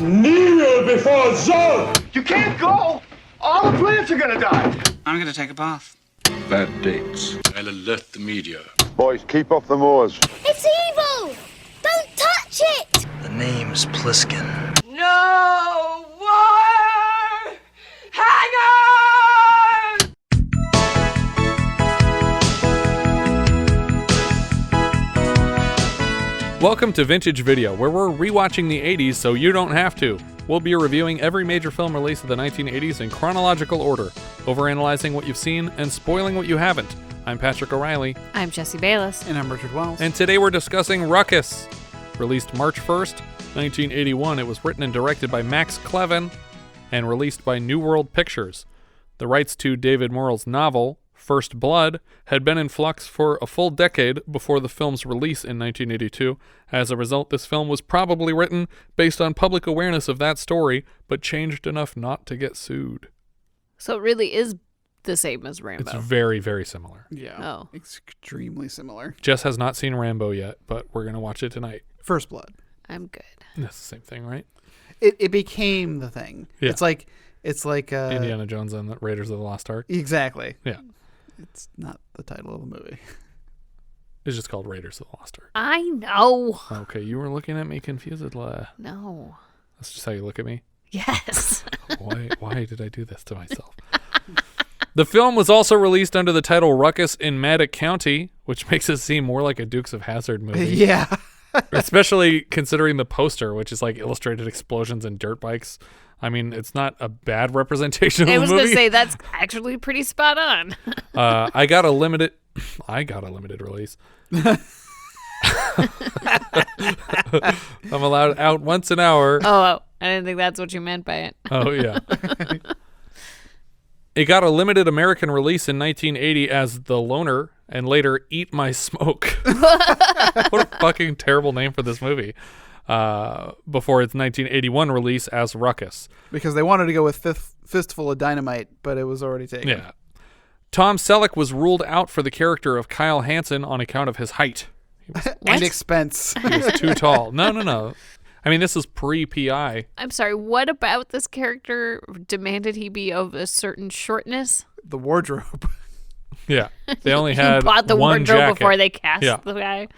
Kneel before Zod! You can't go! All the plants are gonna die! I'm gonna take a bath. Bad dates. I'll alert the media. Boys, keep off the moors. It's evil! Don't touch it! The name's Pliskin. No more hangers! Welcome to Vintage Video, where we're rewatching the 80s so you don't have to. We'll be reviewing every major film release of the 1980s in chronological order, overanalyzing what you've seen and spoiling what you haven't. I'm Patrick O'Reilly. I'm Jesse Bayless. And I'm Richard Wells. And today we're discussing Ruckus. Released March 1st, 1981, it was written and directed by Max Kleven and released by New World Pictures. The rights to David Morrell's novel, First Blood, had been in flux for a full decade before the film's release in 1982. As a result, this film was probably written based on public awareness of that story, but changed enough not to get sued. So it really is the same as Rambo. It's very, very similar. Yeah. Oh. Extremely similar. Jess has not seen Rambo yet, but we're going to watch it tonight. First Blood. I'm good. That's the same thing, right? It became the thing. Yeah. It's like Indiana Jones and the Raiders of the Lost Ark. Exactly. Yeah. It's not the title of the movie. It's just called Raiders of the Lost Ark. I know. Okay, you were looking at me confusedly. No. That's just how you look at me? Yes. Why did I do this to myself? The film was also released under the title Ruckus in Maddox County, which makes it seem more like a Dukes of Hazzard movie. Yeah. Especially considering the poster, which is like illustrated explosions and dirt bikes. I mean, it's not a bad representation of the movie. I was going to say, that's actually pretty spot on. I got a limited release. I'm allowed out once an hour. Oh, I didn't think that's what you meant by it. Oh, yeah. It got a limited American release in 1980 as The Loner and later Eat My Smoke. What a fucking terrible name for this movie. Before its 1981 release as Ruckus. Because they wanted to go with Fistful of Dynamite, but it was already taken. Yeah. Tom Selleck was ruled out for the character of Kyle Hanson on account of his height. And expense. He was too tall. No. I mean, this is pre-PI. I'm sorry, what about this character demanded he be of a certain shortness? The wardrobe. Yeah. They only had bought the one wardrobe jacket. before they cast Yeah. the guy.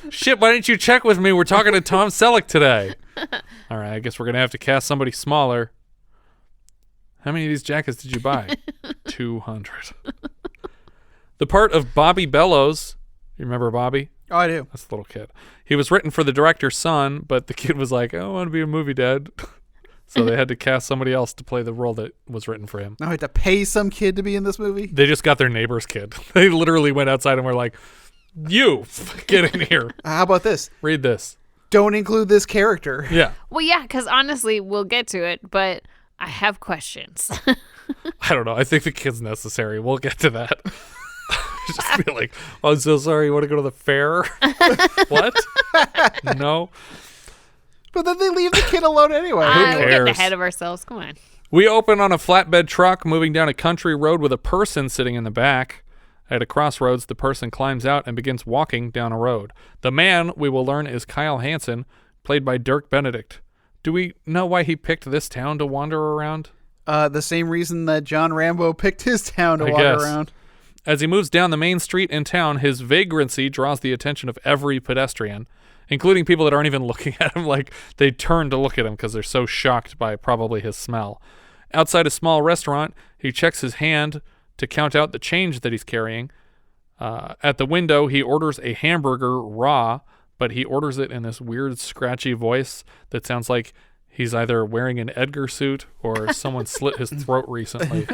Shit, why didn't you check with me? We're talking to Tom Selleck today. All right, I guess we're going to have to cast somebody smaller. How many of these jackets did you buy? 200. The part of Bobby Bellows, you remember Bobby? Oh, I do. That's the little kid. He was written for the director's son, but the kid was like, I want to be a movie dad. So they had to cast somebody else to play the role that was written for him. Now I had to pay some kid to be in this movie? They just got their neighbor's kid. They literally went outside and were like, you, get in here. How about this? Read this. Don't include this character. Yeah. Well, yeah, because honestly, we'll get to it, but I have questions. I don't know. I think the kid's necessary. We'll get to that. Just be like, oh, I'm so sorry. You want to go to the fair? What? No. But then they leave the kid alone anyway. We're getting cares? ahead of ourselves. Come on. We open on a flatbed truck moving down a country road with a person sitting in the back. At a crossroads, the person climbs out and begins walking down a road. The man, we will learn, is Kyle Hanson, played by Dirk Benedict. Do we know why he picked this town to wander around? The same reason that John Rambo picked his town to walk around. As he moves down the main street in town, his vagrancy draws the attention of every pedestrian, including people that aren't even looking at him. Like, they turn to look at him because they're so shocked by probably his smell. Outside a small restaurant, he checks his hand to count out the change that he's carrying. At the window, he orders a hamburger raw, but he orders it in this weird, scratchy voice that sounds like he's either wearing an Edgar suit or someone slit his throat recently.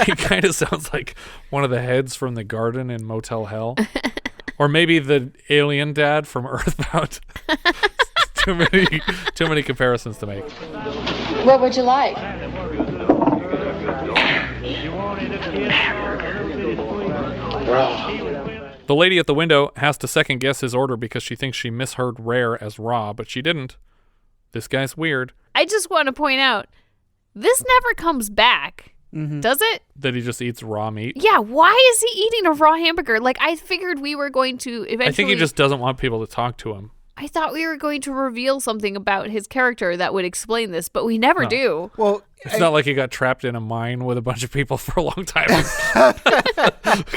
He kind of sounds like one of the heads from the garden in Motel Hell. Or maybe the alien dad from Earthbound. Too many comparisons to make. What would you like? The lady at the window has to second guess his order because she thinks she misheard rare as raw, but she didn't. This guy's weird. I just want to point out, this never comes back. Mm-hmm. Does it? That he just eats raw meat? Yeah, why is he eating a raw hamburger? Like, I figured we were going to eventually... I think he just doesn't want people to talk to him. I thought we were going to reveal something about his character that would explain this, but we never do. Well, It's not like he got trapped in a mine with a bunch of people for a long time.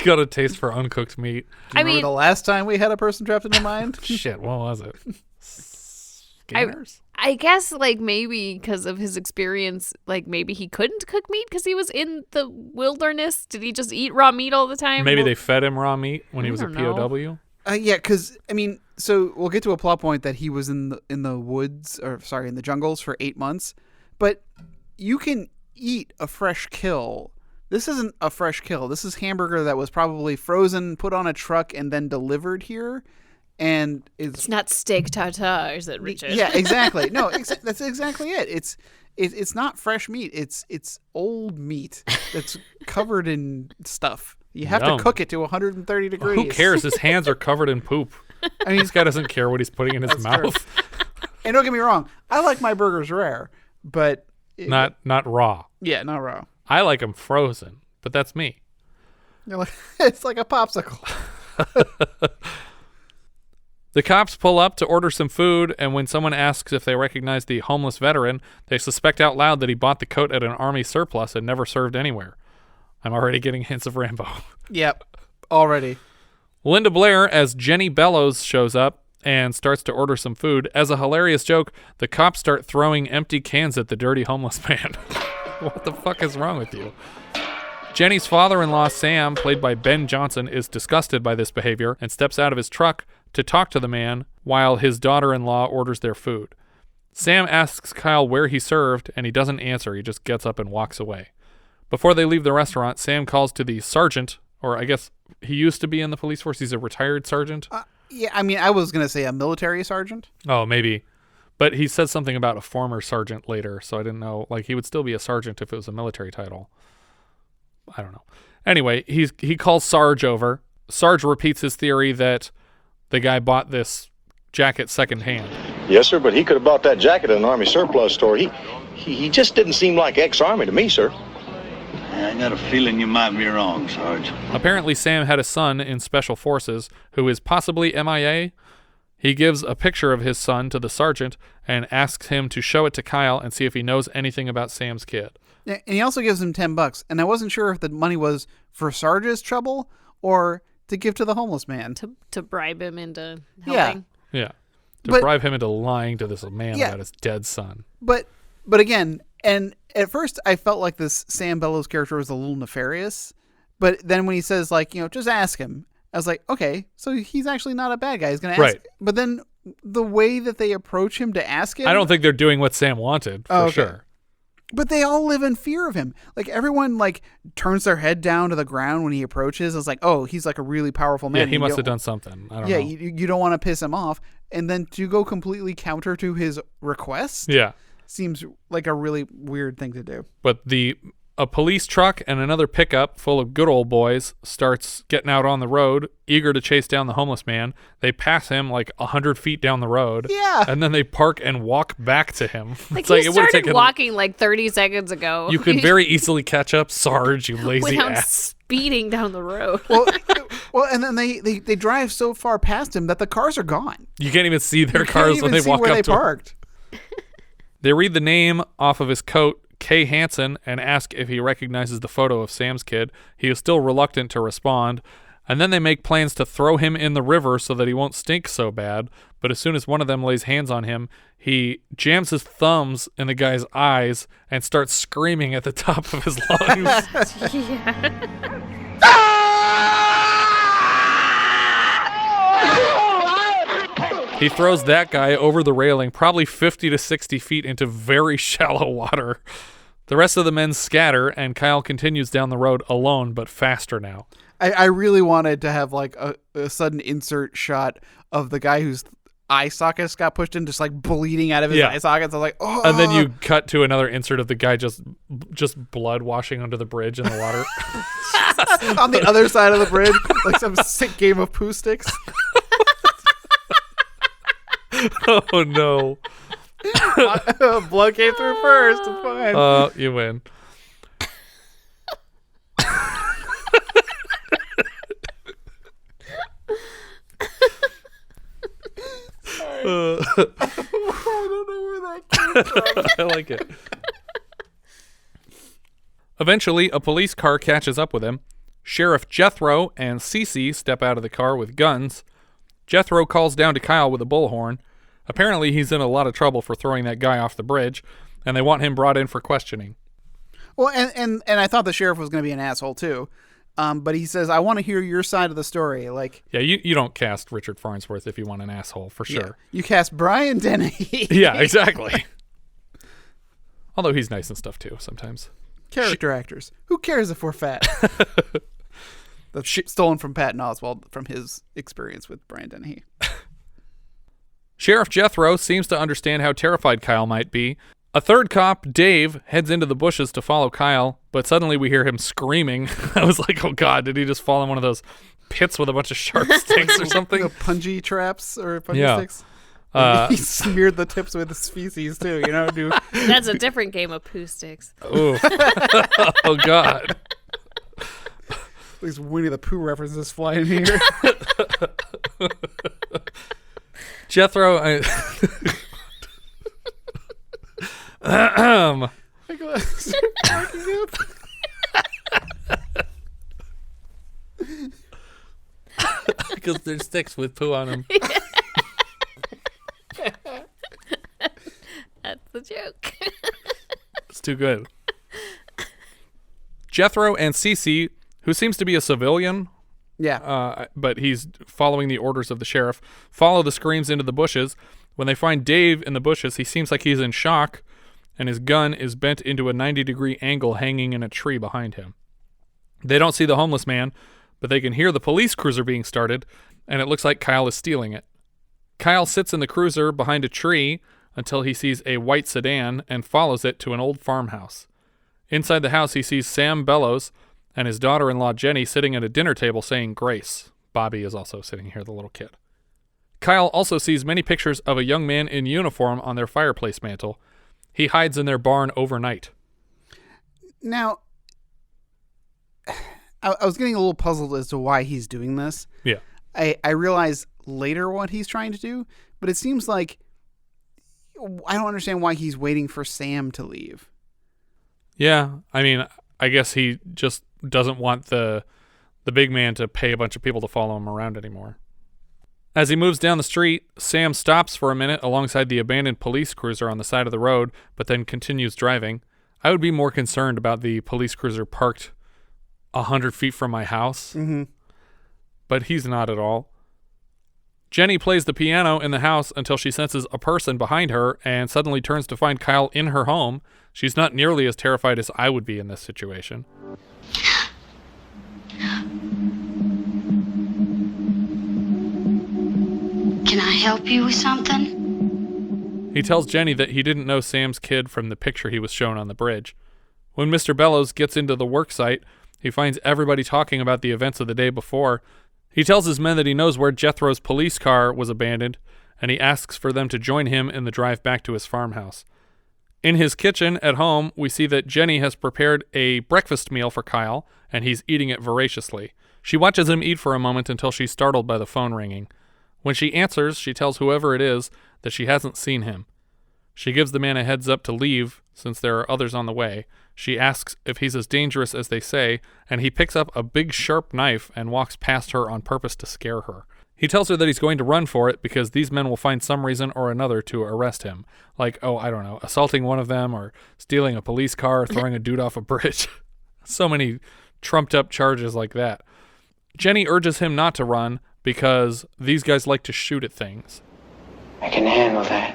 Got a taste for uncooked meat. do you remember the last time we had a person trapped in a mine? Shit, what was it? Scanners? I guess, like, maybe because of his experience, like, maybe he couldn't cook meat because he was in the wilderness. Did he just eat raw meat all the time? Maybe they fed him raw meat when he was a don't know. POW. Yeah, because I mean, so we'll get to a plot point that he was in the woods, or sorry, in the jungles for 8 months. But you can eat a fresh kill. This isn't a fresh kill. This is hamburger that was probably frozen, put on a truck, and then delivered here. And It's not steak tartare, is it, Richard? Yeah, exactly. No, that's exactly it. It's not fresh meat. It's old meat that's covered in stuff. You have Yum. to cook it to 130 degrees. Who cares? His hands are covered in poop. I mean, This guy doesn't care what he's putting in his mouth. and don't get me wrong, I like my burgers rare, but Not raw. yeah, not raw. I like them frozen, but that's me. You're like, it's like a popsicle. The cops pull up to order some food, and when someone asks if they recognize the homeless veteran, they suspect out loud that he bought the coat at an army surplus and never served anywhere. I'm already getting hints of Rambo. Yep, already. Linda Blair as Jenny Bellows shows up and starts to order some food. As a hilarious joke, the cops start throwing empty cans at the dirty homeless man. What the fuck is wrong with you? Jenny's father-in-law, Sam, played by Ben Johnson, is disgusted by this behavior and steps out of his truck to talk to the man while his daughter-in-law orders their food. Sam asks Kyle where he served, and he doesn't answer. He just gets up and walks away. Before they leave the restaurant, Sam calls to the sergeant, or I guess he used to be in the police force. He's a retired sergeant. Yeah, I mean, I was going to say a military sergeant. Oh, maybe. But he said something about a former sergeant later, so I didn't know. Like, he would still be a sergeant if it was a military title. I don't know. Anyway, he calls Sarge over. Sarge repeats his theory that the guy bought this jacket secondhand. Yes, sir, but he could have bought that jacket at an Army surplus store. He just didn't seem like ex-Army to me, sir. I got a feeling you might be wrong, Sarge. Apparently, Sam had a son in Special Forces who is possibly MIA. He gives a picture of his son to the sergeant and asks him to show it to Kyle and see if he knows anything about Sam's kid. And he also gives him $10. And I wasn't sure if the money was for Sarge's trouble or to give to the homeless man. To bribe him into helping. Yeah. To bribe him into lying to this man about his dead son. But again, and at first I felt like this Sam Bellows character was a little nefarious. But then when he says, like, you know, just ask him, I was like, okay, so he's actually not a bad guy. He's going to ask. Right. But then the way that they approach him to ask him. I don't think they're doing what Sam wanted, for sure. But they all live in fear of him. Like, everyone, like, turns their head down to the ground when he approaches. It's like, oh, he's like a really powerful man. Yeah, he must have done something. I don't know. Yeah, you don't want to piss him off. And then to go completely counter to his request seems like a really weird thing to do. But a police truck and another pickup full of good old boys starts getting out on the road, eager to chase down the homeless man. They pass him like 100 feet down the road. Yeah. And then they park and walk back to him. Like, it's he started walking like 30 seconds ago. You could very easily catch up Sarge, you lazy without ass. speeding down the road. Well, and then they drive so far past him that the cars are gone. You can't even see their cars when they walk where up they to him. parked. They read the name off of his coat, K. Hanson, and ask if he recognizes the photo of Sam's kid. He is still reluctant to respond. And then they make plans to throw him in the river so that he won't stink so bad. But as soon as one of them lays hands on him, he jams his thumbs in the guy's eyes and starts screaming at the top of his lungs. He throws that guy over the railing, probably 50 to 60 feet into very shallow water. The rest of the men scatter, and Kyle continues down the road alone, but faster now. I really wanted to have like a sudden insert shot of the guy whose eye sockets got pushed in, just like bleeding out of his eye sockets. I was like, oh. And then you cut to another insert of the guy just blood washing under the bridge in the water. On the other side of the bridge, like some sick game of poo sticks. Oh no. Blood came through first. It's fine. You win. don't know where that came from. I like it. Eventually, a police car catches up with him. Sheriff Jethro and Cece step out of the car with guns. Jethro calls down to Kyle with a bullhorn. Apparently, he's in a lot of trouble for throwing that guy off the bridge, and they want him brought in for questioning. Well, and I thought the sheriff was going to be an asshole too, but he says, "I want to hear your side of the story." Like, yeah, you don't cast Richard Farnsworth if you want an asshole, for sure. Yeah, you cast Brian Dennehy. Yeah, exactly. Although he's nice and stuff too sometimes. Character actors. Who cares if we're fat? That's stolen from Patton Oswalt from his experience with Brian Dennehy. Sheriff Jethro seems to understand how terrified Kyle might be. A third cop, Dave, heads into the bushes to follow Kyle, but suddenly we hear him screaming. I was like, oh God, did he just fall in one of those pits with a bunch of sharp sticks or something? The punji traps or punji sticks? He smeared the tips with his feces too, you know? That's a different game of poo sticks. Oh, oh God. These Winnie the Pooh references flying here. Jethro, My glasses are cracking up. because there's sticks with poo on them. That's the joke. It's too good. Jethro and Cece, who seems to be a civilian, but he's following the orders of the sheriff, follow the screams into the bushes. When they find Dave in the bushes, he seems like he's in shock, and his gun is bent into a 90-degree angle hanging in a tree behind him. They don't see the homeless man, but they can hear the police cruiser being started, and it looks like Kyle is stealing it. Kyle sits in the cruiser behind a tree until he sees a white sedan and follows it to an old farmhouse. Inside the house, he sees Sam Bellows and his daughter-in-law Jenny sitting at a dinner table saying grace. Bobby is also sitting here, the little kid. Kyle also sees many pictures of a young man in uniform on their fireplace mantle. He hides in their barn overnight. Now, I was getting a little puzzled as to why he's doing this. Yeah. I realize later what he's trying to do, but it seems like I don't understand why he's waiting for Sam to leave. Yeah, I mean, I guess he just doesn't want the big man to pay a bunch of people to follow him around anymore. As he moves down the street, Sam stops for a minute alongside the abandoned police cruiser on the side of the road, but then continues driving. I would be more concerned about the police cruiser parked 100 feet from my house, but he's not at all. Jenny plays the piano in the house until she senses a person behind her and suddenly turns to find Kyle in her home. She's not nearly as terrified as I would be in this situation. Can I help you with something? He tells Jenny that he didn't know Sam's kid from the picture he was shown on the bridge. When Mr. Bellows gets into the work site, he finds everybody talking about the events of the day before. He tells his men that he knows where Jethro's police car was abandoned, and he asks for them to join him in the drive back to his farmhouse. In his kitchen at home, we see that Jenny has prepared a breakfast meal for Kyle, and he's eating it voraciously. She watches him eat for a moment until she's startled by the phone ringing. When she answers, she tells whoever it is that she hasn't seen him. She gives the man a heads up to leave, since there are others on the way. She asks if he's as dangerous as they say, and he picks up a big sharp knife and walks past her on purpose to scare her. He tells her that he's going to run for it because these men will find some reason or another to arrest him. Like, assaulting one of them or stealing a police car or throwing a dude off a bridge. So many trumped up charges like that. Jenny urges him not to run because these guys like to shoot at things. I can handle that.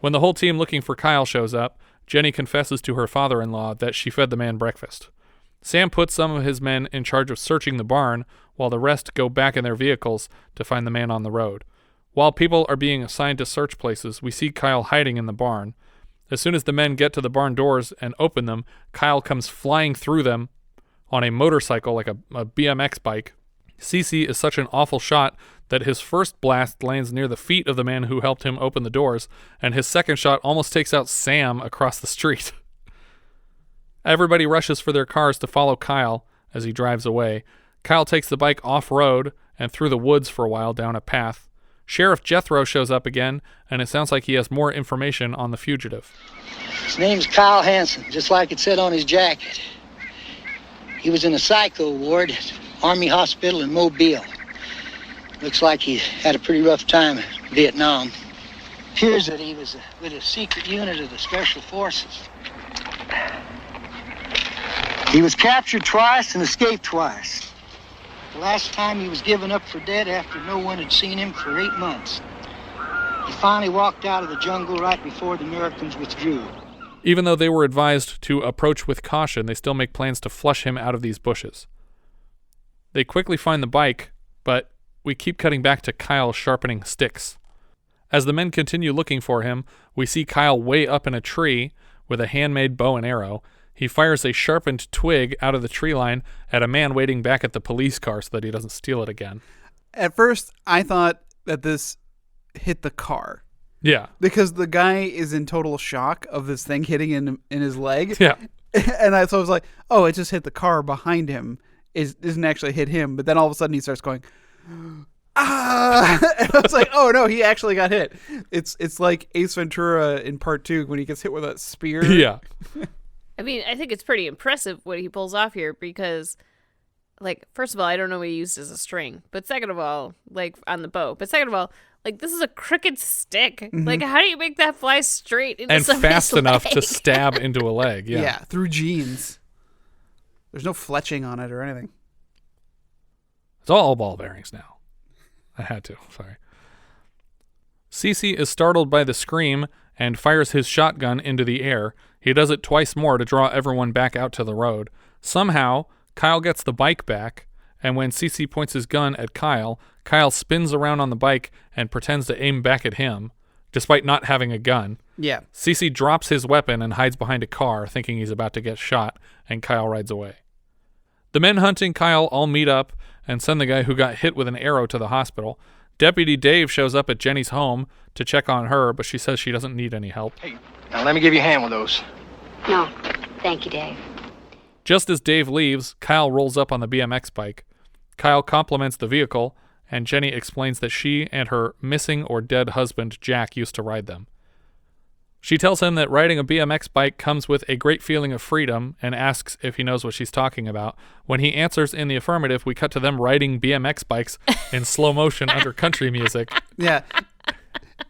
When the whole team looking for Kyle shows up, Jenny confesses to her father-in-law that she fed the man breakfast. Sam puts some of his men in charge of searching the barn, while the rest go back in their vehicles to find the man on the road. While people are being assigned to search places, we see Kyle hiding in the barn. As soon as the men get to the barn doors and open them, Kyle comes flying through them on a motorcycle like a BMX bike. Cece is such an awful shot that his first blast lands near the feet of the man who helped him open the doors, and his second shot almost takes out Sam across the street. Everybody rushes for their cars to follow Kyle as he drives away. Kyle takes the bike off-road and through the woods for a while down a path. Sheriff Jethro shows up again, and it sounds like he has more information on the fugitive. His name's Kyle Hanson, just like it said on his jacket. He was in a psycho ward at Army Hospital in Mobile. Looks like he had a pretty rough time in Vietnam. Appears that he was with a secret unit of the Special Forces. He was captured twice and escaped twice. The last time he was given up for dead after no one had seen him for 8 months. He finally walked out of the jungle right before the Americans withdrew. Even though they were advised to approach with caution, they still make plans to flush him out of these bushes. They quickly find the bike, but we keep cutting back to Kyle sharpening sticks. As the men continue looking for him, we see Kyle way up in a tree with a handmade bow and arrow. He fires a sharpened twig out of the tree line at a man waiting back at the police car so that he doesn't steal it again. At first, I thought that this hit the car. Yeah. Because the guy is in total shock of this thing hitting in his leg. Yeah. And so I was like, oh, it just hit the car behind him. It doesn't actually hit him. But then all of a sudden he starts going, ah! And I was like, oh, no, he actually got hit. It's like Ace Ventura in Part 2 when he gets hit with a spear. Yeah. I mean, I think it's pretty impressive what he pulls off here because, like, first of all, I don't know what he used as a string. But second of all, like, on the bow. But second of all, like, this is a crooked stick. Mm-hmm. Like, how do you make that fly straight into somebody's and fast enough leg? to stab into a leg? Yeah. Yeah, through jeans. There's no fletching on it or anything. It's all ball bearings now. I had to. Sorry. Cece is startled by the scream and fires his shotgun into the air. He does it twice more to draw everyone back out to the road. Somehow, Kyle gets the bike back, and when Cece points his gun at Kyle, Kyle spins around on the bike and pretends to aim back at him, despite not having a gun. Yeah. Cece drops his weapon and hides behind a car, thinking he's about to get shot, and Kyle rides away. The men hunting Kyle all meet up and send the guy who got hit with an arrow to the hospital. Deputy Dave shows up at Jenny's home to check on her, but she says she doesn't need any help. Hey, now let me give you a hand with those. No, thank you, Dave. Just as Dave leaves, Kyle rolls up on the BMX bike. Kyle compliments the vehicle, and Jenny explains that she and her missing or dead husband, Jack, used to ride them. She tells him that riding a BMX bike comes with a great feeling of freedom and asks if he knows what she's talking about. When he answers in the affirmative, we cut to them riding BMX bikes in slow motion under country music. Yeah.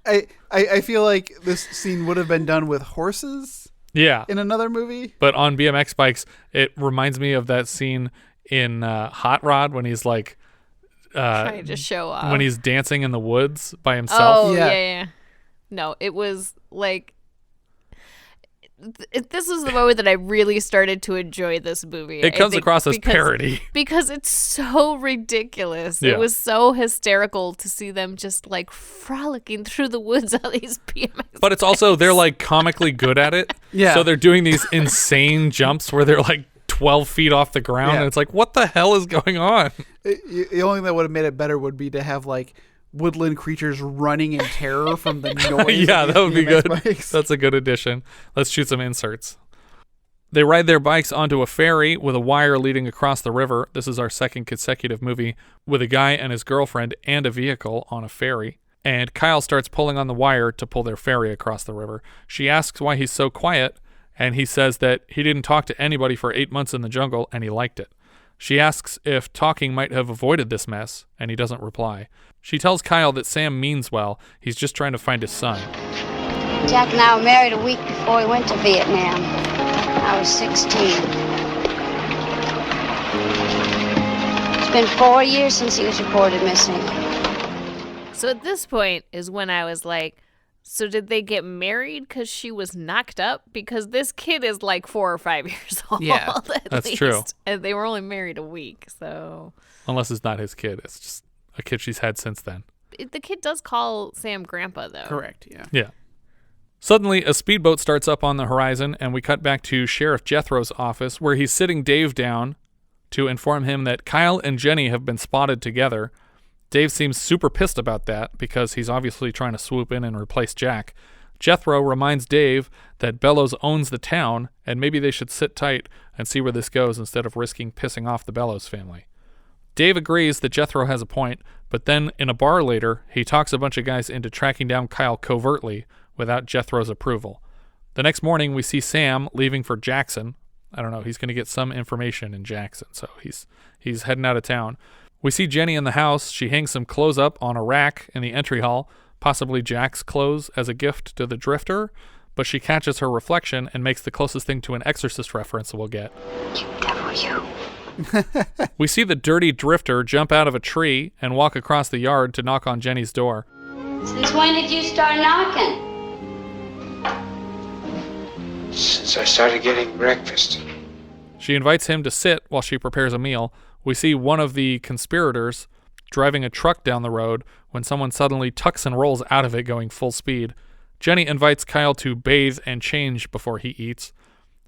I feel like this scene would have been done with horses. Yeah. In another movie. But on BMX bikes, it reminds me of that scene in Hot Rod when he's like trying to show off. When he's dancing in the woods by himself. Oh, yeah. No, it was like this is the moment that I really started to enjoy this movie. It comes across as parody. Because it's so ridiculous. Yeah. It was so hysterical to see them just like frolicking through the woods on these BMX But it's also, they're like comically good at it. Yeah. So they're doing these insane jumps where they're like 12 feet off the ground. Yeah. And it's like, what the hell is going on? The only thing that would have made it better would be to have like woodland creatures running in terror from the noise. Yeah, that would be good. Bikes. That's a good addition. Let's shoot some inserts. They ride their bikes onto a ferry with a wire leading across the river. This is our second consecutive movie with a guy and his girlfriend and a vehicle on a ferry. And Kyle starts pulling on the wire to pull their ferry across the river. She asks why he's so quiet, and he says that he didn't talk to anybody for 8 months in the jungle, and he liked it. She asks if talking might have avoided this mess, and he doesn't reply. She tells Kyle that Sam means well. He's just trying to find his son. Jack and I were married a week before we went to Vietnam. I was 16. It's been 4 years since he was reported missing. So at this point is when I was like, so did they get married because she was knocked up? Because this kid is like 4 or 5 years old. Yeah, at that's least. true. And they were only married a week, so. Unless it's not his kid. It's just a kid she's had since then. The kid does call Sam Grandpa, though. Correct, yeah. Yeah. Suddenly, a speedboat starts up on the horizon, and we cut back to Sheriff Jethro's office, where he's sitting Dave down to inform him that Kyle and Jenny have been spotted together. Dave seems super pissed about that because he's obviously trying to swoop in and replace Jack. Jethro reminds Dave that Bellows owns the town, and maybe they should sit tight and see where this goes instead of risking pissing off the Bellows family. Dave agrees that Jethro has a point, but then in a bar later, he talks a bunch of guys into tracking down Kyle covertly without Jethro's approval. The next morning, we see Sam leaving for Jackson. I don't know, he's going to get some information in Jackson, so he's heading out of town. We see Jenny in the house. She hangs some clothes up on a rack in the entry hall, possibly Jack's clothes as a gift to the Drifter, but she catches her reflection and makes the closest thing to an Exorcist reference we'll get. You devil, you. We see the dirty Drifter jump out of a tree and walk across the yard to knock on Jenny's door. Since when did you start knocking? Since I started getting breakfast. She invites him to sit while she prepares a meal. We see one of the conspirators driving a truck down the road when someone suddenly tucks and rolls out of it going full speed. Jenny invites Kyle to bathe and change before he eats.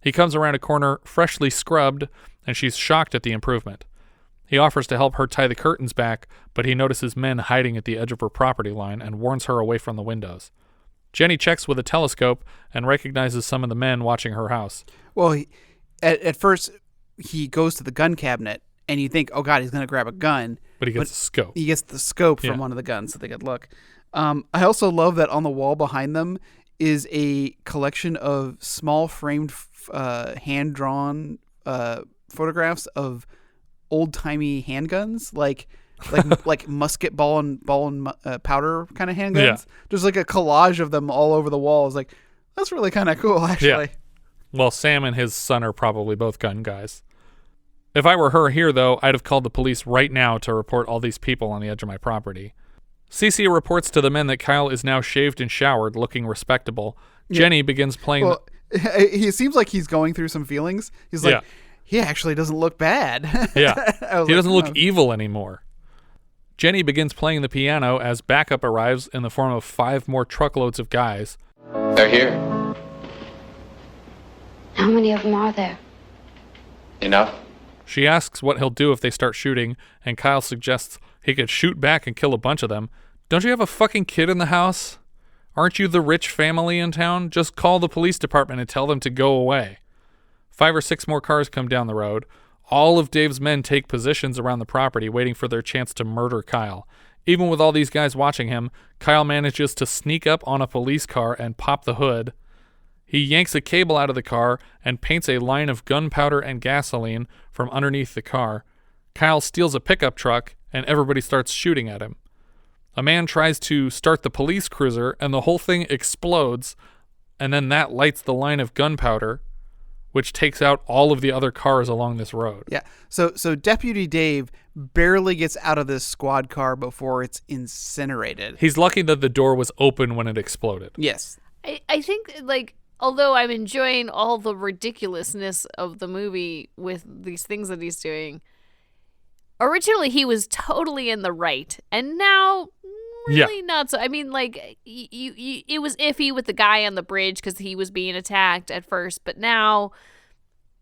He comes around a corner freshly scrubbed, and she's shocked at the improvement. He offers to help her tie the curtains back, but he notices men hiding at the edge of her property line and warns her away from the windows. Jenny checks with a telescope and recognizes some of the men watching her house. Well, at first, he goes to the gun cabinet, and you think, oh, God, he's going to grab a gun. But he gets a scope. He gets the scope from one of the guns so they could look. I also love that on the wall behind them is a collection of small framed, hand-drawn photographs of old-timey handguns, like musket ball and powder kind of handguns. Yeah. There's like a collage of them all over the wall. It's like, that's really kind of cool, actually. Yeah. Well, Sam and his son are probably both gun guys. If I were her here, though, I'd have called the police right now to report all these people on the edge of my property. Cece reports to the men that Kyle is now shaved and showered, looking respectable. Yeah. Jenny begins playing... Well, he seems like he's going through some feelings. He's like, he actually doesn't look bad. Yeah, he doesn't look evil anymore. Jenny begins playing the piano as backup arrives in the form of 5 more truckloads of guys. They're here. How many of them are there? Enough. She asks what he'll do if they start shooting, and Kyle suggests he could shoot back and kill a bunch of them. Don't you have a fucking kid in the house? Aren't you the rich family in town? Just call the police department and tell them to go away. 5 or 6 more cars come down the road. All of Dave's men take positions around the property, waiting for their chance to murder Kyle. Even with all these guys watching him, Kyle manages to sneak up on a police car and pop the hood. He yanks a cable out of the car and paints a line of gunpowder and gasoline from underneath the car. Kyle steals a pickup truck, and everybody starts shooting at him. A man tries to start the police cruiser, and the whole thing explodes, and then that lights the line of gunpowder, which takes out all of the other cars along this road. Yeah. So Deputy Dave barely gets out of this squad car before it's incinerated. He's lucky that the door was open when it exploded. Yes. I think, like, although I'm enjoying all the ridiculousness of the movie with these things that he's doing, originally he was totally in the right, and now really not so. I mean, like, it was iffy with the guy on the bridge because he was being attacked at first, but now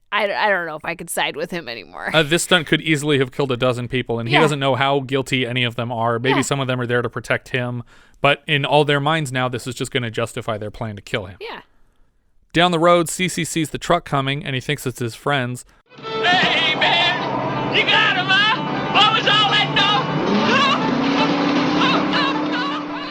I don't know if I could side with him anymore. This stunt could easily have killed a dozen people, and he doesn't know how guilty any of them are. Maybe some of them are there to protect him, but in all their minds now, this is just going to justify their plan to kill him. Yeah. Down the road, Cece sees the truck coming, and he thinks it's his friends. Hey, man! You got him, huh? What was all that noise?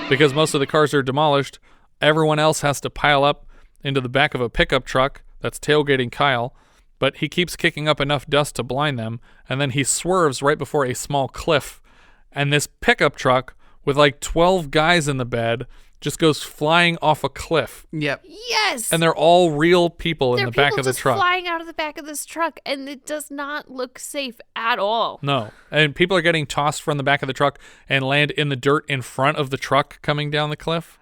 Because most of the cars are demolished, everyone else has to pile up into the back of a pickup truck that's tailgating Kyle, but he keeps kicking up enough dust to blind them, and then he swerves right before a small cliff, and this pickup truck with like 12 guys in the bed just goes flying off a cliff. Yep. Yes. And they're all real people in the back of the truck. They're flying out of the back of this truck, and it does not look safe at all. No. And people are getting tossed from the back of the truck and land in the dirt in front of the truck coming down the cliff.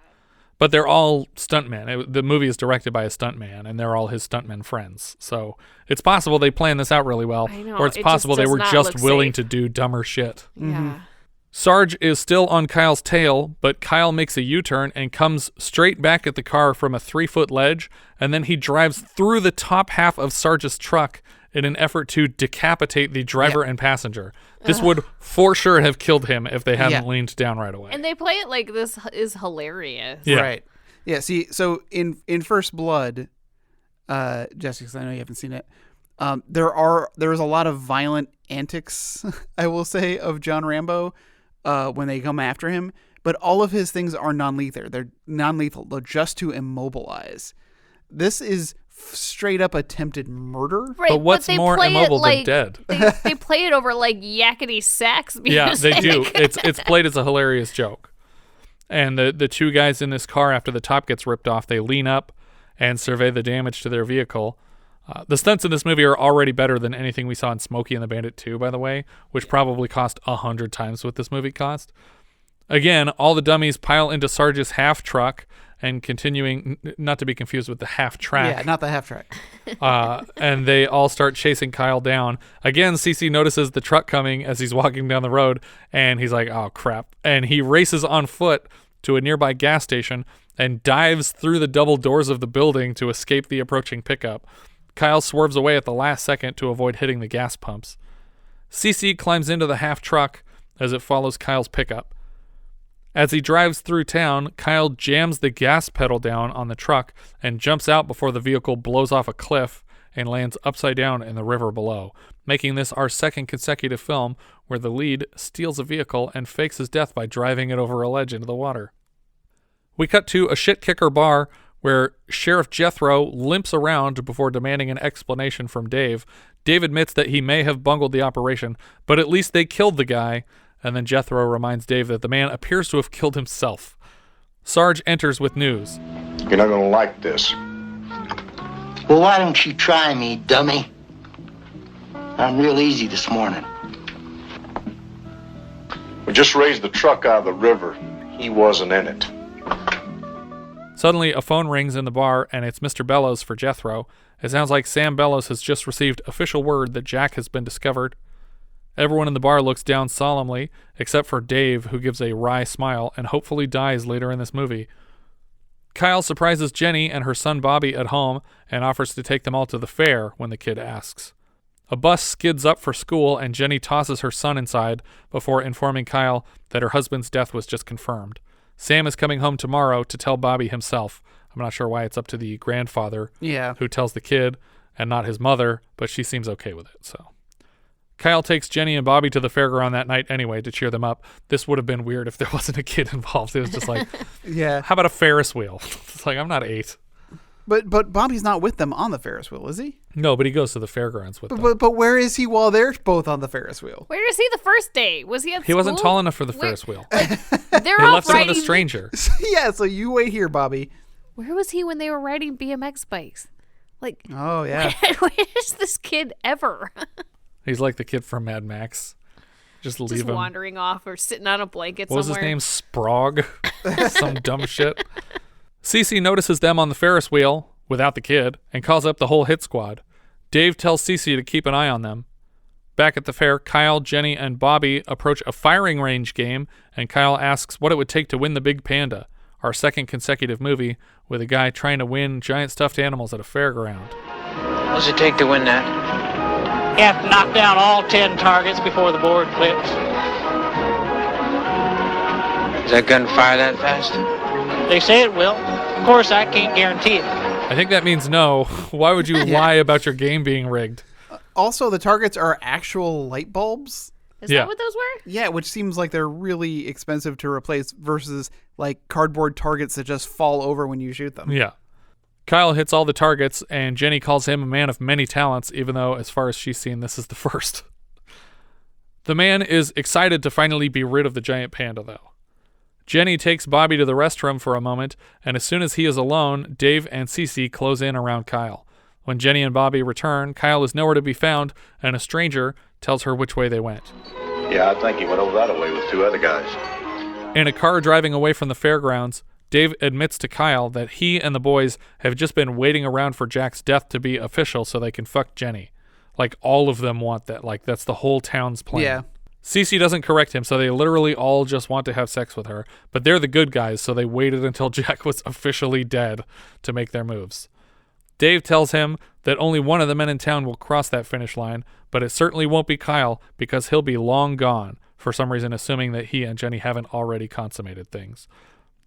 But they're all stuntmen. The movie is directed by a stuntman, and they're all his stuntmen friends. So it's possible they planned this out really well. I know. Or it's possible they were just willing to do dumber shit. Yeah. Mm-hmm. Sarge is still on Kyle's tail, but Kyle makes a U-turn and comes straight back at the car from a 3-foot ledge, and then he drives through the top half of Sarge's truck in an effort to decapitate the driver and passenger. This would for sure have killed him if they hadn't leaned down right away. And they play it like this is hilarious. Yeah. Right. Yeah, see, so in First Blood, Jessica, 'cause I know you haven't seen it, there is a lot of violent antics, I will say, of John Rambo when they come after him. But all of his things are non-lethal. They're non-lethal. They're just to immobilize. This is straight up attempted murder. Right, but what's more immobile than dead? They play it over like yakety sax music. Yeah, they do. It's played as a hilarious joke. And the two guys in this car, after the top gets ripped off, they lean up and survey the damage to their vehicle. The stunts in this movie are already better than anything we saw in Smokey and the Bandit 2, by the way, which probably cost 100 times what this movie cost. Again, all the dummies pile into Sarge's half truck and continuing, not to be confused with the half track. Yeah, not the half track. And they all start chasing Kyle down. Again, Cece notices the truck coming as he's walking down the road, and he's like, oh, crap. And he races on foot to a nearby gas station and dives through the double doors of the building to escape the approaching pickup. Kyle swerves away at the last second to avoid hitting the gas pumps. Cece climbs into the half truck as it follows Kyle's pickup. As he drives through town, Kyle jams the gas pedal down on the truck and jumps out before the vehicle blows off a cliff and lands upside down in the river below, making this our second consecutive film where the lead steals a vehicle and fakes his death by driving it over a ledge into the water. We cut to a shit-kicker bar where Sheriff Jethro limps around before demanding an explanation from Dave. Dave admits that he may have bungled the operation, but at least they killed the guy. And then Jethro reminds Dave that the man appears to have killed himself. Sarge enters with news. You're not gonna like this. Well, why don't you try me, dummy? I'm real easy this morning. We just raised the truck out of the river. He wasn't in it. Suddenly, a phone rings in the bar, and it's Mr. Bellows for Jethro. It sounds like Sam Bellows has just received official word that Jack has been discovered. Everyone in the bar looks down solemnly, except for Dave, who gives a wry smile and hopefully dies later in this movie. Kyle surprises Jenny and her son Bobby at home and offers to take them all to the fair when the kid asks. A bus skids up for school, and Jenny tosses her son inside before informing Kyle that her husband's death was just confirmed. Sam is coming home tomorrow to tell Bobby himself. I'm not sure why it's up to the grandfather who tells the kid and not his mother, but she seems okay with it, so... Kyle takes Jenny and Bobby to the fairground that night anyway to cheer them up. This would have been weird if there wasn't a kid involved. It was just like, yeah. How about a Ferris wheel? It's like, I'm not 8. But Bobby's not with them on the Ferris wheel, is he? No, but he goes to the fairgrounds with them. But where is he while they're both on the Ferris wheel? Where is he the first day? Was he at He school? wasn't tall enough for the Ferris wheel. They're They all left him riding... with a stranger. Yeah, so you wait here, Bobby. Where was he when they were riding BMX bikes? Like, oh, yeah. Where is this kid ever? He's like the kid from Mad Max. Just leave him. Wandering off or sitting on a blanket What somewhere. was his name? Sprague? Some dumb shit. Cece notices them on the Ferris wheel, without the kid, and calls up the whole hit squad. Dave tells Cece to keep an eye on them. Back at the fair, Kyle, Jenny, and Bobby approach a firing range game, and Kyle asks what it would take to win the Big Panda, our second consecutive movie, with a guy trying to win giant stuffed animals at a fairground. What does it take to win that? You have to knock down all 10 targets before the board flips. Does that gun fire that fast? They say it will. Of course, I can't guarantee it. I think that means no. Why would you lie about your game being rigged? Also, the targets are actual light bulbs. Is that what those were? Yeah, which seems like they're really expensive to replace versus like cardboard targets that just fall over when you shoot them. Yeah. Kyle hits all the targets, and Jenny calls him a man of many talents, even though, as far as she's seen, this is the first. The man is excited to finally be rid of the giant panda, though. Jenny takes Bobby to the restroom for a moment, and as soon as he is alone, Dave and Cece close in around Kyle. When Jenny and Bobby return, Kyle is nowhere to be found, and a stranger tells her which way they went. Yeah, I think he went over that way with 2 other guys. In a car driving away from the fairgrounds, Dave admits to Kyle that he and the boys have just been waiting around for Jack's death to be official so they can fuck Jenny. Like, all of them want that. Like, that's the whole town's plan. Yeah. Cece doesn't correct him, so they literally all just want to have sex with her. But they're the good guys, so they waited until Jack was officially dead to make their moves. Dave tells him that only one of the men in town will cross that finish line, but it certainly won't be Kyle because he'll be long gone, for some reason assuming that he and Jenny haven't already consummated things.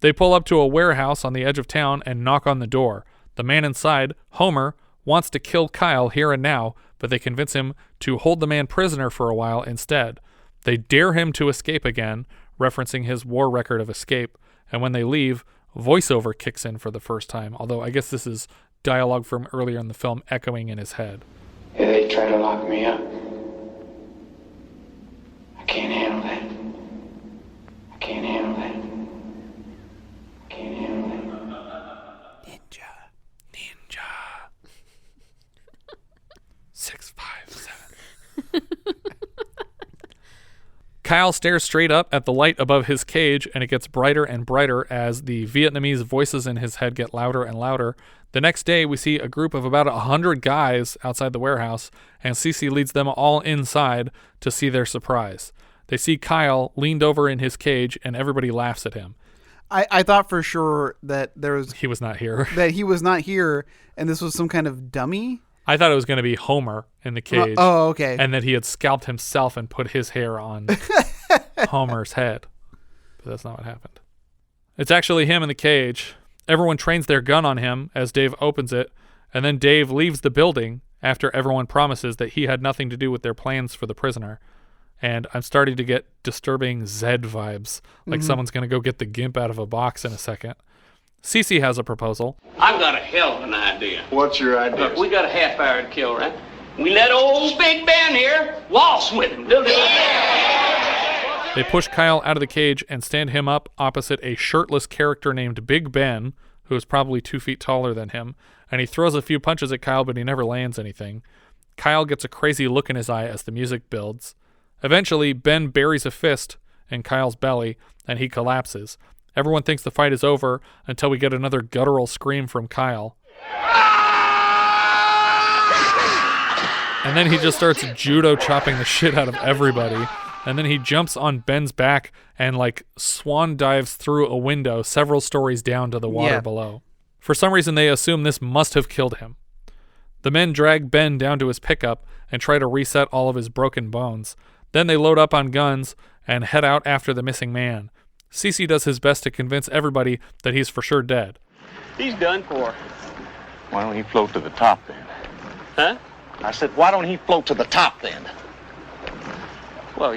They pull up to a warehouse on the edge of town and knock on the door. The man inside, Homer, wants to kill Kyle here and now, but they convince him to hold the man prisoner for a while instead. They dare him to escape again, referencing his war record of escape, and when they leave, voiceover kicks in for the first time, although I guess this is dialogue from earlier in the film echoing in his head. Yeah, they try to lock me up. I can't handle that. I can't handle that. I can't handle that. Ninja. 657. Kyle stares straight up at the light above his cage, and it gets brighter and brighter as the Vietnamese voices in his head get louder and louder. The next day, we see a group of about 100 guys outside the warehouse, and Cece leads them all inside to see their surprise. They see Kyle leaned over in his cage, and everybody laughs at him. I thought for sure that he was not here. That he was not here, and this was some kind of dummy. I thought it was going to be Homer in the cage. Oh, okay. And that he had scalped himself and put his hair on Homer's head. But that's not what happened. It's actually him in the cage. Everyone trains their gun on him as Dave opens it, and then Dave leaves the building after everyone promises that he had nothing to do with their plans for the prisoner. And I'm starting to get disturbing Zed vibes, like someone's going to go get the gimp out of a box in a second. Cece has a proposal. I've got a hell of an idea. What's your idea? Look, we got a half hour to kill, right? We let old Big Ben here waltz with him. They push Kyle out of the cage and stand him up opposite a shirtless character named Big Ben, who is probably 2 feet taller than him, and he throws a few punches at Kyle, but he never lands anything. Kyle gets a crazy look in his eye as the music builds. Eventually, Ben buries a fist in Kyle's belly, and he collapses. Everyone thinks the fight is over until we get another guttural scream from Kyle. And then he just starts judo chopping the shit out of everybody. And then he jumps on Ben's back and like swan dives through a window several stories down to the water below. For some reason, they assume this must have killed him. The men drag Ben down to his pickup and try to reset all of his broken bones. Then they load up on guns and head out after the missing man. Cece does his best to convince everybody that he's for sure dead. He's done for. Why don't he float to the top then? Huh? I said, why don't he float to the top then? Well,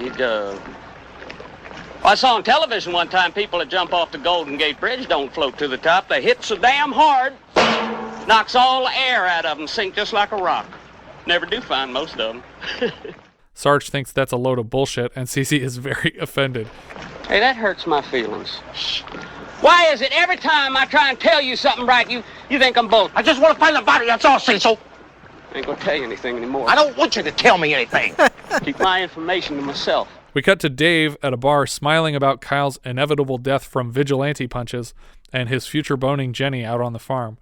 I saw on television one time people that jump off the Golden Gate Bridge don't float to the top. They hit so damn hard, knocks all the air out of them, sink just like a rock. Never do find most of them. Sarge thinks that's a load of bullshit, and Cece is very offended. Hey, that hurts my feelings. Why is it every time I try and tell you something right, you think I'm bull? I just want to find the body, that's all, Cecil. I ain't gonna tell you anything anymore. I don't want you to tell me anything. Keep my information to myself. We cut to Dave at a bar smiling about Kyle's inevitable death from vigilante punches and his future boning Jenny out on the farm.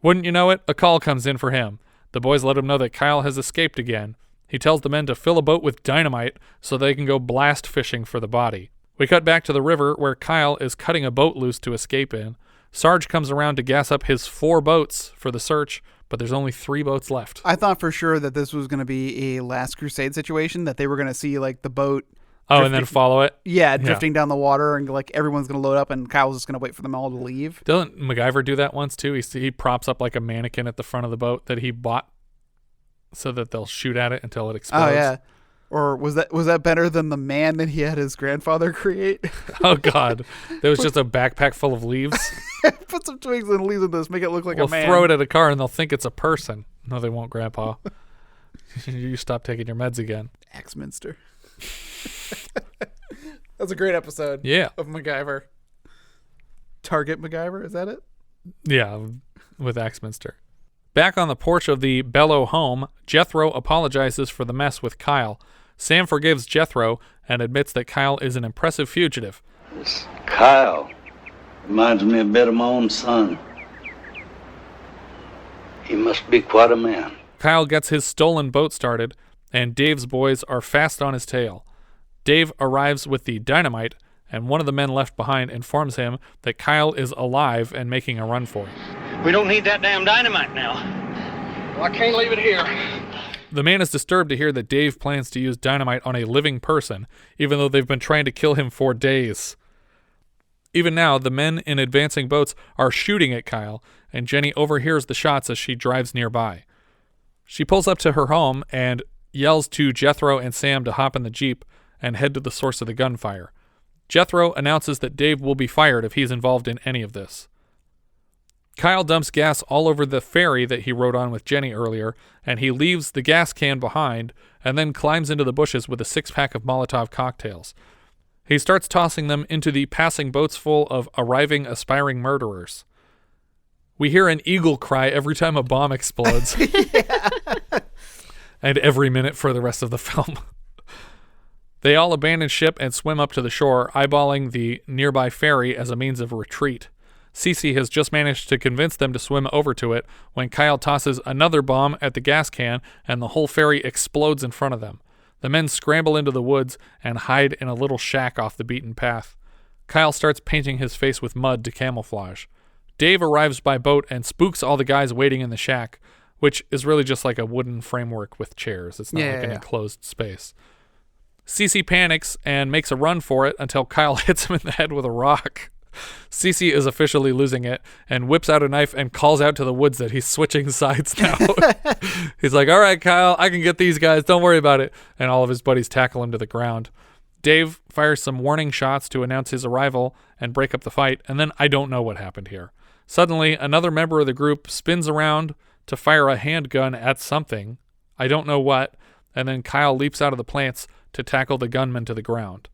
Wouldn't you know it, a call comes in for him. The boys let him know that Kyle has escaped again. He tells the men to fill a boat with dynamite so they can go blast fishing for the body. We cut back to the river where Kyle is cutting a boat loose to escape in. Sarge comes around to gas up his 4 boats for the search, but there's only 3 boats left. I thought for sure that this was going to be a Last Crusade situation, that they were going to see like the boat. Oh, and then follow it? Yeah, drifting down the water, and like everyone's going to load up, and Kyle's just going to wait for them all to leave. Doesn't MacGyver do that once too? He props up like a mannequin at the front of the boat that he bought so that they'll shoot at it until it explodes. Oh yeah. Or was that better than the man that he had his grandfather create? Oh God, there was just a backpack full of leaves. Put some twigs and leaves in this, make it look like a man. We'll throw it at a car and they'll think it's a person. No, they won't, Grandpa. You stop taking your meds again. Axminster. That's a great episode. Yeah. Of MacGyver. Target MacGyver, is that it? Yeah, with Axminster. Back on the porch of the Bellow home, Jethro apologizes for the mess with Kyle. Sam forgives Jethro and admits that Kyle is an impressive fugitive. This Kyle reminds me a bit of my own son. He must be quite a man. Kyle gets his stolen boat started, and Dave's boys are fast on his tail. Dave arrives with the dynamite, and one of the men left behind informs him that Kyle is alive and making a run for it. We don't need that damn dynamite now. Well, I can't leave it here. The man is disturbed to hear that Dave plans to use dynamite on a living person, even though they've been trying to kill him for days. Even now, the men in advancing boats are shooting at Kyle, and Jenny overhears the shots as she drives nearby. She pulls up to her home and yells to Jethro and Sam to hop in the Jeep and head to the source of the gunfire. Jethro announces that Dave will be fired if he's involved in any of this. Kyle dumps gas all over the ferry that he rode on with Jenny earlier, and he leaves the gas can behind and then climbs into the bushes with a 6-pack of Molotov cocktails. He starts tossing them into the passing boats full of arriving aspiring murderers. We hear an eagle cry every time a bomb explodes. And every minute for the rest of the film. They all abandon ship and swim up to the shore, eyeballing the nearby ferry as a means of retreat. Cece has just managed to convince them to swim over to it when Kyle tosses another bomb at the gas can and the whole ferry explodes in front of them. The men scramble into the woods and hide in a little shack off the beaten path. Kyle starts painting his face with mud to camouflage. Dave arrives by boat and spooks all the guys waiting in the shack, which is really just like a wooden framework with chairs. It's not an enclosed space. Cece panics and makes a run for it until Kyle hits him in the head with a rock. Cece is officially losing it and whips out a knife and calls out to the woods that he's switching sides now. He's like, all right, Kyle, I can get these guys. Don't worry about it. And all of his buddies tackle him to the ground. Dave fires some warning shots to announce his arrival and break up the fight. And then I don't know what happened here. Suddenly, another member of the group spins around to fire a handgun at something. I don't know what. And then Kyle leaps out of the plants to tackle the gunman to the ground.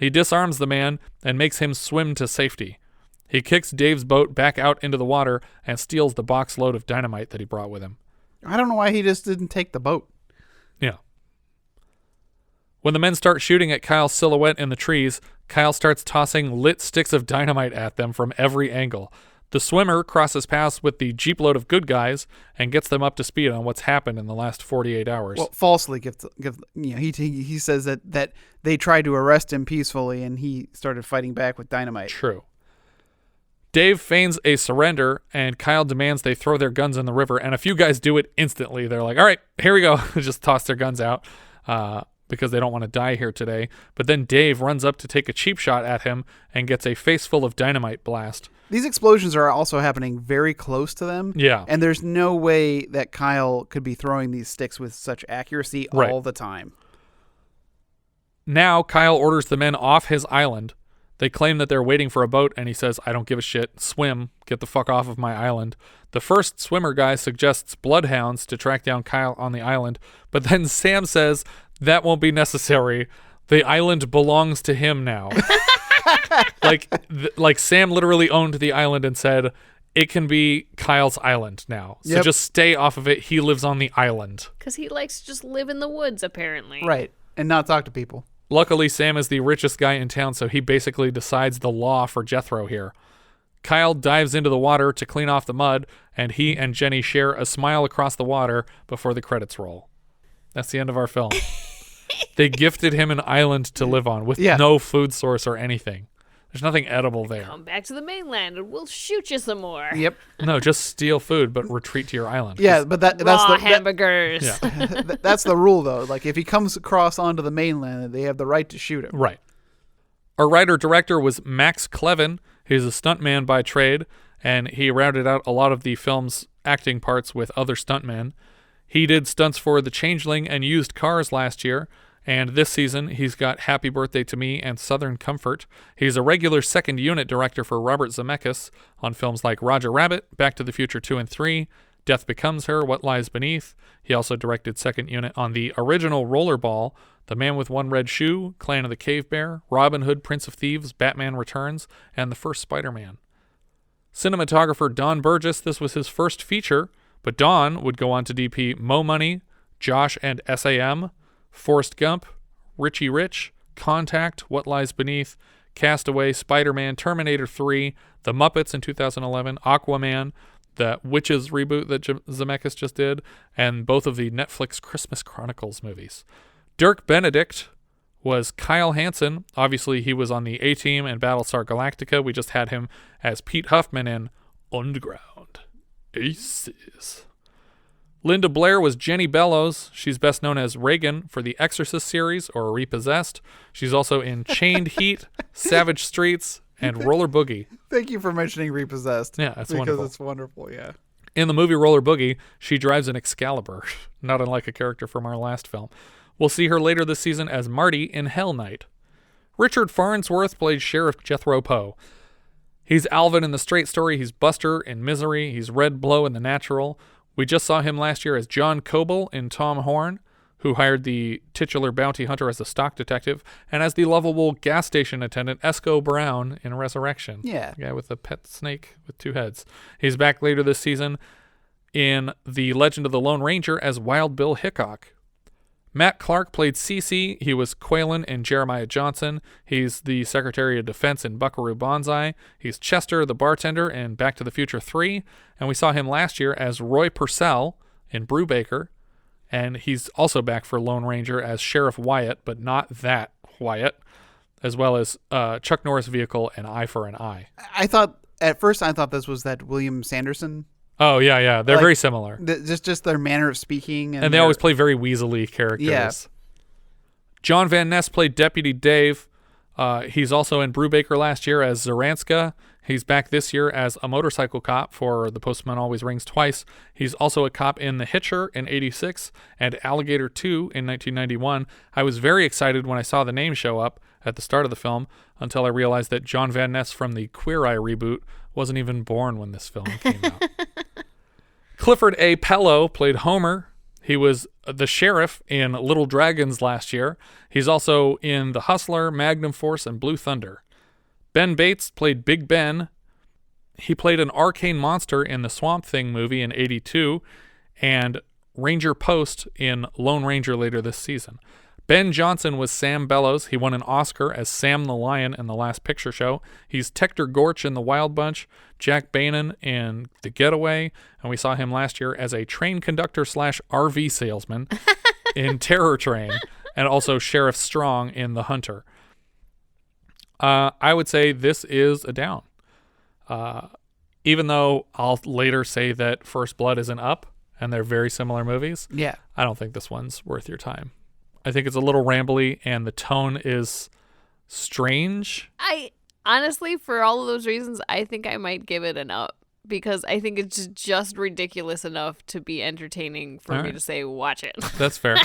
He disarms the man and makes him swim to safety. He kicks Dave's boat back out into the water and steals the box load of dynamite that he brought with him. I don't know why he just didn't take the boat. Yeah. When the men start shooting at Kyle's silhouette in the trees, Kyle starts tossing lit sticks of dynamite at them from every angle. The swimmer crosses paths with the jeep load of good guys and gets them up to speed on what's happened in the last 48 hours. Well, falsely he says that they tried to arrest him peacefully and he started fighting back with dynamite. True. Dave feigns a surrender and Kyle demands they throw their guns in the river, and a few guys do it instantly. They're like, all right, here we go. Just toss their guns out because they don't want to die here today. But then Dave runs up to take a cheap shot at him and gets a face full of dynamite blast. These explosions are also happening very close to them. Yeah. And there's no way that Kyle could be throwing these sticks with such accuracy all the time. Now Kyle orders the men off his island. They claim that they're waiting for a boat, and he says, I don't give a shit. Swim. Get the fuck off of my island. The first swimmer guy suggests bloodhounds to track down Kyle on the island, but then Sam says that won't be necessary. The island belongs to him now. Like Sam literally owned the island and said, it can be Kyle's island now. So just stay off of it. He lives on the island. Because he likes to just live in the woods, apparently. Right. And not talk to people. Luckily, Sam is the richest guy in town, so he basically decides the law for Jethro here. Kyle dives into the water to clean off the mud, and he and Jenny share a smile across the water before the credits roll. That's the end of our film. They gifted him an island to live on with no food source or anything. There's nothing edible there. Come back to the mainland and we'll shoot you some more. Yep. No, just steal food, but retreat to your island. Yeah, but that's the hamburgers. That's the rule, though. Like, if he comes across onto the mainland, they have the right to shoot him. Right. Our writer-director was Max Kleven. He's a stuntman by trade, and he rounded out a lot of the film's acting parts with other stuntmen. He did stunts for The Changeling and Used Cars last year, and this season he's got Happy Birthday to Me and Southern Comfort. He's a regular second unit director for Robert Zemeckis on films like Roger Rabbit, Back to the Future 2 and 3, Death Becomes Her, What Lies Beneath. He also directed second unit on the original Rollerball, The Man with One Red Shoe, Clan of the Cave Bear, Robin Hood, Prince of Thieves, Batman Returns, and the first Spider-Man. Cinematographer Don Burgess, this was his first feature, but Don would go on to DP Mo Money, Josh and SAM, Forrest Gump, Richie Rich, Contact, What Lies Beneath, Castaway, Spider-Man, Terminator 3, The Muppets in 2011, Aquaman, the Witches reboot that Zemeckis just did, and both of the Netflix Christmas Chronicles movies. Dirk Benedict was Kyle Hanson. Obviously, he was on the A-Team and Battlestar Galactica. We just had him as Pete Huffman in Underground Aces. Linda Blair was Jenny Bellows. She's best known as Reagan for the Exorcist series or Repossessed. She's also in Chained Heat, Savage Streets, and Roller Boogie. Thank you for mentioning Repossessed. Yeah, that's because wonderful. It's wonderful, yeah. In the movie Roller Boogie, she drives an Excalibur, not unlike a character from our last film. We'll see her later this season as Marty in Hell Night. Richard Farnsworth played Sheriff Jethro Pough. He's Alvin in The Straight Story. He's Buster in Misery. He's Red Blow in The Natural. We just saw him last year as John Coble in Tom Horn, who hired the titular bounty hunter as a stock detective, and as the lovable gas station attendant Esco Brown in Resurrection. Yeah. The guy with the pet snake with 2 heads. He's back later this season in The Legend of the Lone Ranger as Wild Bill Hickok. Matt Clark played Cece. He was Quaylen in Jeremiah Johnson. He's the Secretary of Defense in Buckaroo Banzai. He's Chester, the bartender, in Back to the Future 3. And we saw him last year as Roy Purcell in Brubaker. And he's also back for Lone Ranger as Sheriff Wyatt, but not that Wyatt, as well as Chuck Norris vehicle and Eye for an Eye. At first I thought this was that William Sanderson. Oh, yeah. They're very similar. Just their manner of speaking. And they always play very weaselly characters. Yeah. John Van Ness played Deputy Dave. He's also in Brubaker last year as Zoranska. He's back this year as a motorcycle cop for The Postman Always Rings Twice. He's also a cop in The Hitcher in 86 and Alligator 2 in 1991. I was very excited when I saw the name show up at the start of the film until I realized that John Van Ness from the Queer Eye reboot wasn't even born when this film came out. Clifford A. Pellow played Homer. He was the sheriff in Little Dragons last year. He's also in The Hustler, Magnum Force, and Blue Thunder. Ben Bates played Big Ben. He played an arcane monster in the Swamp Thing movie in 82 and Ranger Post in Lone Ranger later this season. Ben Johnson was Sam Bellows. He won an Oscar as Sam the Lion in The Last Picture Show. He's Tector Gorch in The Wild Bunch, Jack Banan in The Getaway, and we saw him last year as a train conductor / RV salesman in Terror Train, and also Sheriff Strong in The Hunter. I would say this is a down. Even though I'll later say that First Blood is an up, and they're very similar movies, yeah, I don't think this one's worth your time. I think it's a little rambly, and the tone is strange. I honestly, for all of those reasons, I think I might give it an up because I think it's just ridiculous enough to be entertaining for me to say, watch it. That's fair.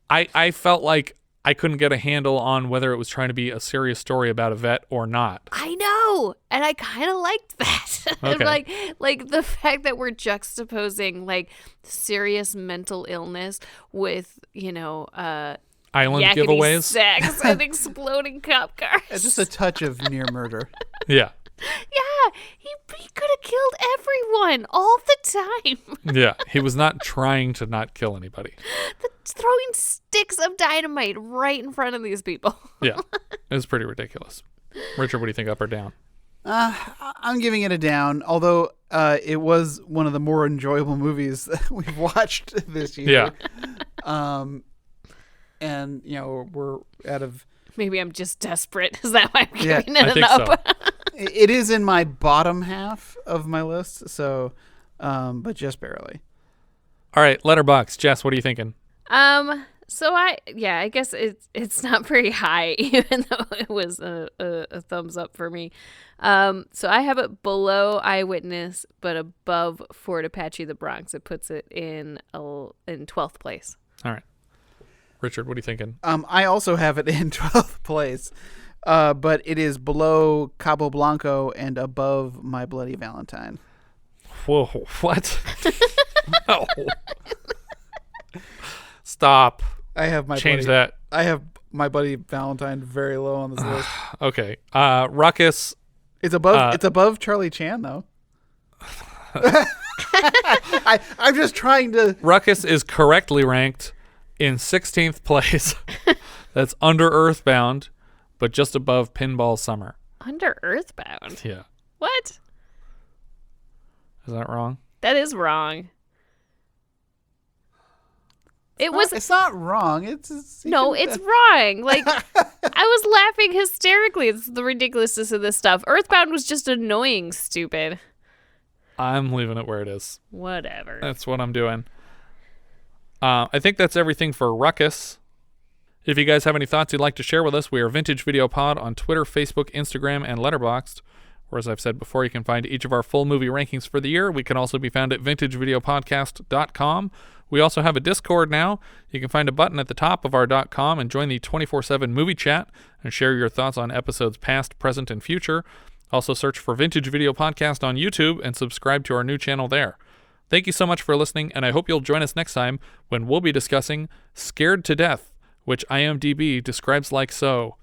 I felt like I couldn't get a handle on whether it was trying to be a serious story about a vet or not. I know, and I kind of liked that. Okay. like the fact that we're juxtaposing like serious mental illness with, island yakety giveaways, sex, and exploding cop cars. It's just a touch of near murder. Yeah. Yeah, he could have killed everyone all the time. Yeah, he was not trying to not kill anybody. Throwing sticks of dynamite right in front of these people. Yeah, it was pretty ridiculous. Richard, what do you think, up or down? I'm giving it a down, although it was one of the more enjoyable movies that we've watched this year. Yeah. And, we're out of... Maybe I'm just desperate. Is that why I'm giving it I an think up? so. It is in my bottom half of my list, so, but just barely. All right, Letterboxd. Jess, what are you thinking? So I guess it's not very high, even though it was a thumbs up for me. So I have it below Eyewitness, but above Fort Apache the Bronx. It puts it in 12th place. All right. Richard, what are you thinking? I also have it in 12th place, but it is below Cabo Blanco and above My Bloody Valentine. Whoa, what? No. Stop. I have Change that. I have My Bloody Valentine very low on this list. Okay. Ruckus. It's above. It's above Charlie Chan, though. I'm just trying to. Ruckus is correctly ranked in 16th place. That's under Earthbound, but just above Pinball Summer. Under Earthbound? Yeah. What? Is that wrong? That is wrong. It's not wrong. It's wrong. Like, I was laughing hysterically. It's the ridiculousness of this stuff. Earthbound was just annoying, stupid. I'm leaving it where it is. Whatever. That's what I'm doing. I think that's everything for Ruckus. If you guys have any thoughts you'd like to share with us, we are Vintage Video Pod on Twitter, Facebook, Instagram, and Letterboxd. where, as I've said before, you can find each of our full movie rankings for the year. We can also be found at vintagevideopodcast.com. We also have a Discord now. You can find a button at the top of our .com and join the 24/7 movie chat and share your thoughts on episodes past, present, and future. Also search for Vintage Video Podcast on YouTube and subscribe to our new channel there. Thank you so much for listening, and I hope you'll join us next time when we'll be discussing Scared to Death, which IMDb describes like so.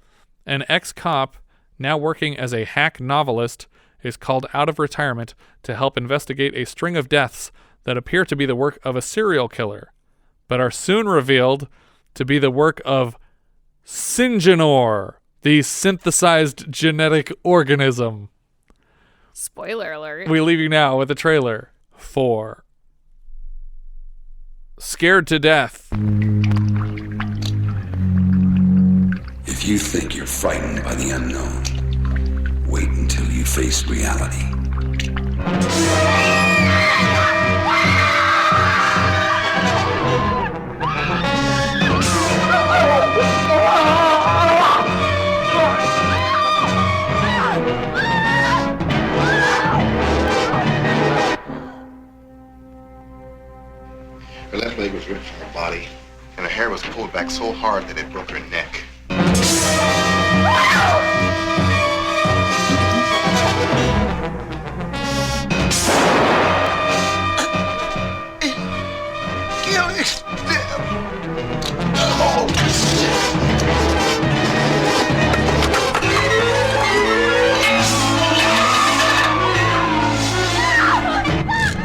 An ex-cop, now working as a hack novelist, is called out of retirement to help investigate a string of deaths that appear to be the work of a serial killer, but are soon revealed to be the work of Syngenor, the synthesized genetic organism. Spoiler alert. We leave you now with a trailer for Scared to Death. If you think you're frightened by the unknown, wait until you face reality. Her left leg was ripped from her body, and her hair was pulled back so hard that it broke her neck.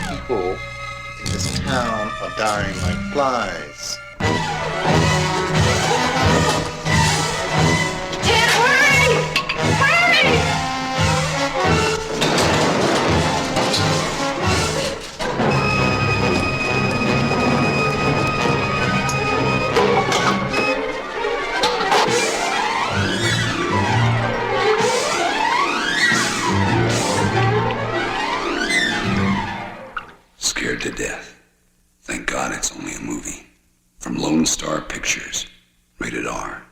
People in this town are dying like flies. Scared to Death. Thank God it's only a movie. From Lone Star Pictures. Rated R.